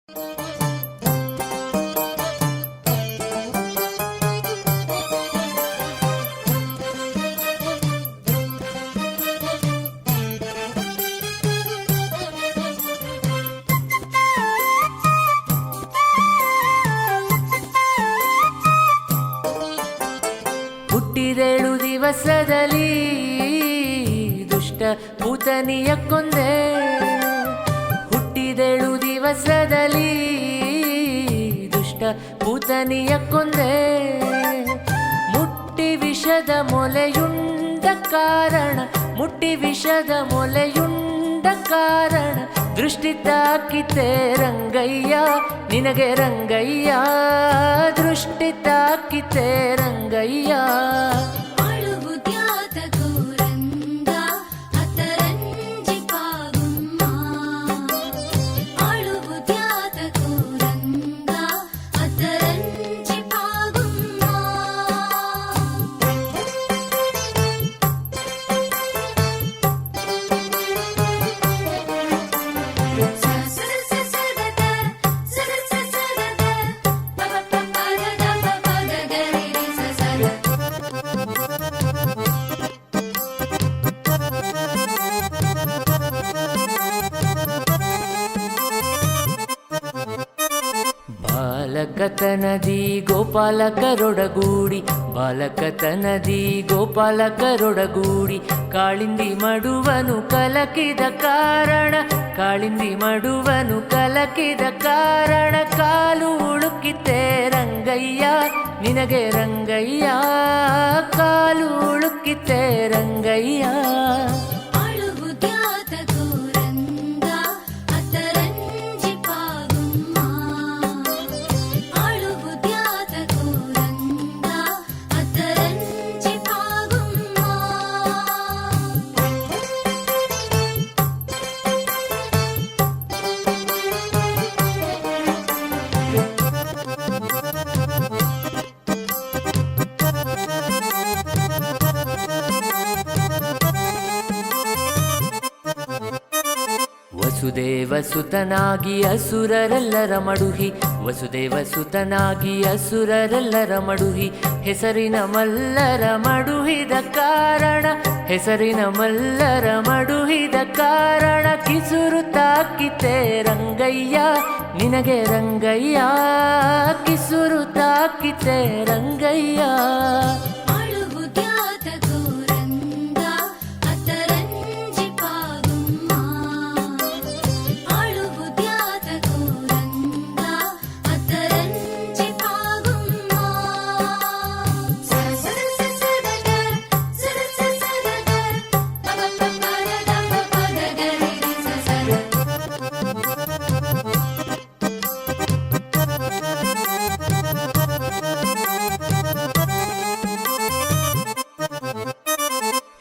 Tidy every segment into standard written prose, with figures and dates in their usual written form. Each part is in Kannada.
ಹುಟ್ಟಿದೇಳು ದಿವಸದಲ್ಲಿ ದುಷ್ಟ ಪೂತನಿಯ ಕೊಂದೆ. ಹುಟ್ಟಿದೇಳು ದಿವಸದಲ್ಲಿ ದುಷ್ಟ ಪೂತನಿಯ ಕೊಂದೆ. ಮುಟ್ಟಿ ವಿಷದ ಮೊಲೆಯುಂಡ ಕಾರಣ, ಮುಟ್ಟಿ ವಿಷದ ಮೊಲೆಯುಂಡ ಕಾರಣ, ದೃಷ್ಟಿ ತಾಕಿತೆ ರಂಗಯ್ಯ ನಿನಗೆ ರಂಗಯ್ಯ, ದೃಷ್ಟಿ ತಾಕಿತೆ ರಂಗಯ್ಯ. ಬಾಲಕತನದಿ ಗೋಪಾಲಕರೊಡಗೂಡಿ, ಬಾಲಕತನದಿ ಗೋಪಾಲಕರೊಡಗೂಡಿ, ಕಾಳಿಂದಿ ಮಡುವನು ಕಲಕಿದ ಕಾರಣ, ಕಾಳಿಂದಿ ಮಡುವನು ಕಲಕಿದ ಕಾರಣ, ಕಾಲು ಉಳುಕಿತೆ ರಂಗಯ್ಯ ನಿನಗೆ ರಂಗಯ್ಯ, ಕಾಲು ಉಳುಕಿತೆ ರಂಗಯ್ಯ. ವಸುದೇವಸುತನಾಗಿ ಅಸುರರೆಲ್ಲರ ಮಡುಹಿ, ವಸುದೇವಸುತನಾಗಿ ಅಸುರರೆಲ್ಲರ ಮಡುಹಿ, ಹೆಸರಿನ ಮಲ್ಲರ ಮಡುಹಿದ ಕಾರಣ, ಹೆಸರಿನ ಮಲ್ಲರ ಮಡುಹಿದ ಕಾರಣ, ಕಿಸುರು ತಾಕಿತೆ ರಂಗಯ್ಯ ನಿನಗೆ ರಂಗಯ್ಯ, ಕಿಸುರು ತಾಕಿತೆ ರಂಗಯ್ಯ.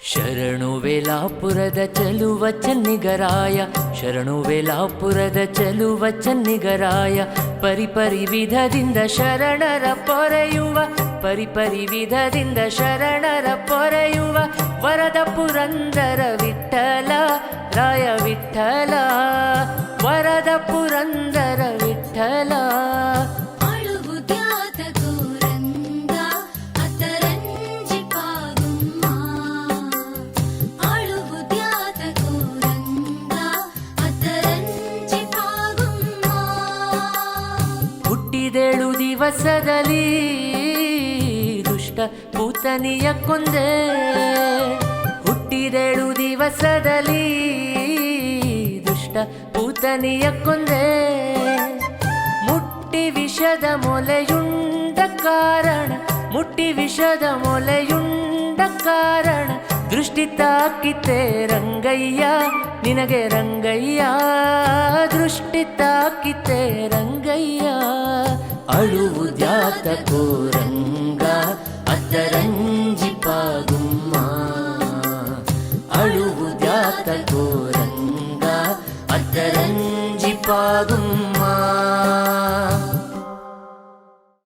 ಶರಣು ವೇಲಾಪುರದ ಚಲುವ ಚನ್ನಿಗರಾಯ, ಶರಣು ವೇಲಾಪುರದ ಚಲುವ ಚನ್ನಿಗರಾಯ, ಪರಿಪರಿ ವಿಧದಿಂದ ಶರಣರ ಪೊರೆಯುವ, ಪರಿಪರಿ ವಿಧದಿಂದ ಶರಣರ ಪೊರೆಯುವ, ವರದ ಪುರಂದರ ವಿಠಲ ರಾಯ ವಿಠಲ, ವರದ ಪುರಂದರ ವಿಠಲ. ಹುಟ್ಟಿದೇಳು ದಿವಸದಲ್ಲಿ ದುಷ್ಟ ಪೂತನಿಯ ಕೊಂದೆ. ಹುಟ್ಟಿದೇಳು ದಿವಸದಲ್ಲಿ ದುಷ್ಟ ಪೂತನಿಯ ಕೊಂದೆ. ಮುಟ್ಟಿ ವಿಷದ ಮೊಲೆಯುಂಡ ಕಾರಣ, ಮುಟ್ಟಿ ವಿಷದ ಮೊಲೆಯುಂಡ ಕಾರಣ, ದೃಷ್ಟಿ ತಾಕಿತೆ ರಂಗಯ್ಯ ನಿನಗೆ ರಂಗಯ್ಯ, ದೃಷ್ಟಿ ತಾಕಿತೆ ರಂಗಯ್ಯ. ಅಳುವುದ್ಯಾತಕೋ ರಂಗ ಅತ್ತರಂಗ